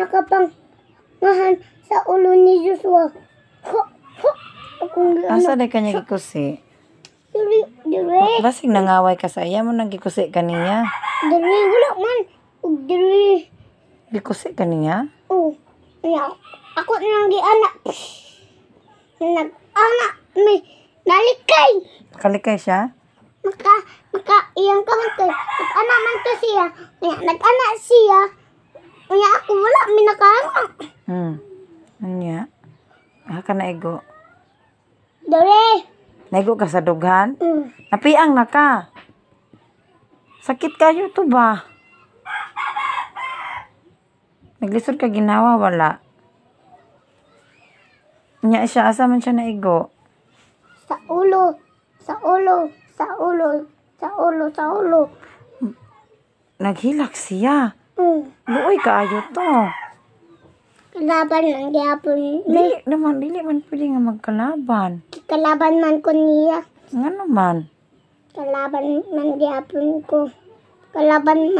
nakapangahan sa ulo ni Joshua. Akong Asa day kanya gikusi? Diri. Basig nangaway ka sa iya mo nang gikusi kaniya. Diri, wala man. Diri. Gikusi kaniya? Oh, ya. Ako nang gianak. Nag-anak. May nalikay. Kalikay siya? Iyang kamot ko. Nag-anak man to siya. Nag-anak siya. Kaya ako wala. May nakaanak. Anya? Ka na igo. Dere. Naigo ka sa dughan? Napiang na ka. Sakit kayo to ba? Naglisod ka ginawa, wala. Nya siya, asa man siya naigo? Sa ulo. Sa ulo. Sa ulo. Sa ulo. Sa ulo. Naghilak siya. Luoy kaayo to. Kalaban man gyapon. Dili man pwede nga magkalaban. Kalaban man ko niya. Nga naman. Kalaban man gyapon ko. Kalaban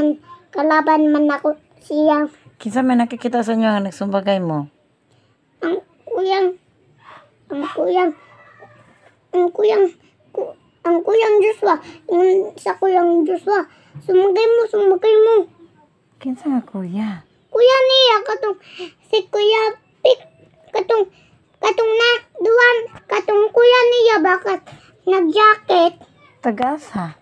man ako siya. Kinsa may nakikita sa inyo nga nagsumbagay mo? Ang kuyang Joshua. Sa kuyang Joshua. Sumagay mo. Kinsa nga kuya? Kuya niya katong si Kuya Pik katong na duwan katong kuya niya bakit nag-jacket. Taga-asa?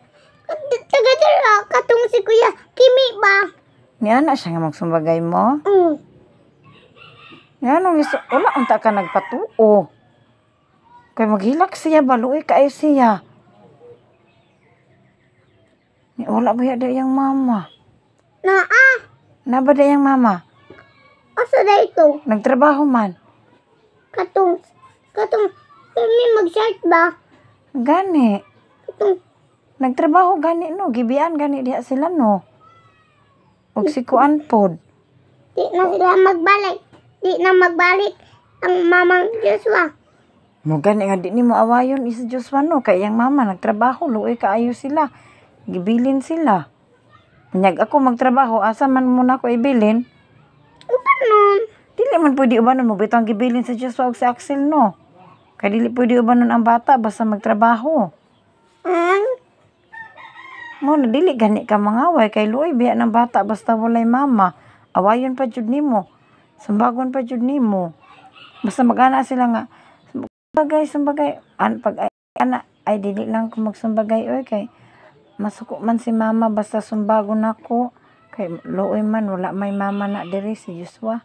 Taga-dala katong si Kuya Kimi ba? Ni ana siya nga magsumbagay mo? Yan ang wala unta ka nagpatuo. Kay maghilak siya baluoy kaayo siya. Ni wala ba yada yang mama? Na ba dayang mama? Asa da ito? Nagtrabaho man. Katong kami mag-shirt ba? Gani. Nagtrabaho gani no, gibian gani diha sila no. Og sikuan pod. Di na magbalik ang mamang Joshua. Mo gani nga di ni mo awayon isa Joshua no kay yang mama nagtrabaho luoy kaayo sila. Gibilin sila. Nyag ako magtrabaho, asa man muna ko ibilin? Ubanon. Dili man pwede ubanon mo, bitang gibilin sa Joshua o si Axel, no? Kaya dili pwede ubanon ang bata, basta magtrabaho. Mo na dili gani ka mangaway, kay luoy biya ng bata, basta walay mama. Awayon pa jud nimo. Sambagon pa jud nimo. Basta mag-ana sila nga, sambagay. Pag ana, ay dili lang ko magsambagay, oy, kay masuko man si mama basta sumbagon ako kay luoy man wala may mama na diri si Joshua.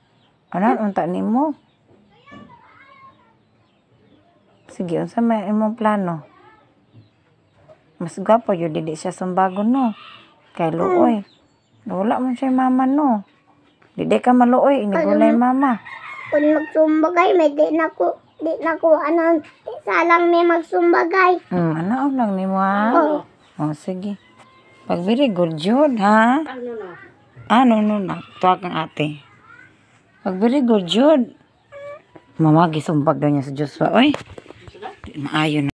Anan unta nimo? Sige unsa may imong plano? Mas gwapo yun dili siya sumbagon no. Kay luoy. Wala man siya mama no. Dili ka maluoy ini gulay mama. Kung magsumbagay may di na ko ano salang may magsumbagay. Ano lang nimo ha? Oh, sige. Pag very good jud, ha? No. Tuwag ang ate. Pag very good jud. Mama, gisumbag daw niya sa Joshua. Oy, maayo na.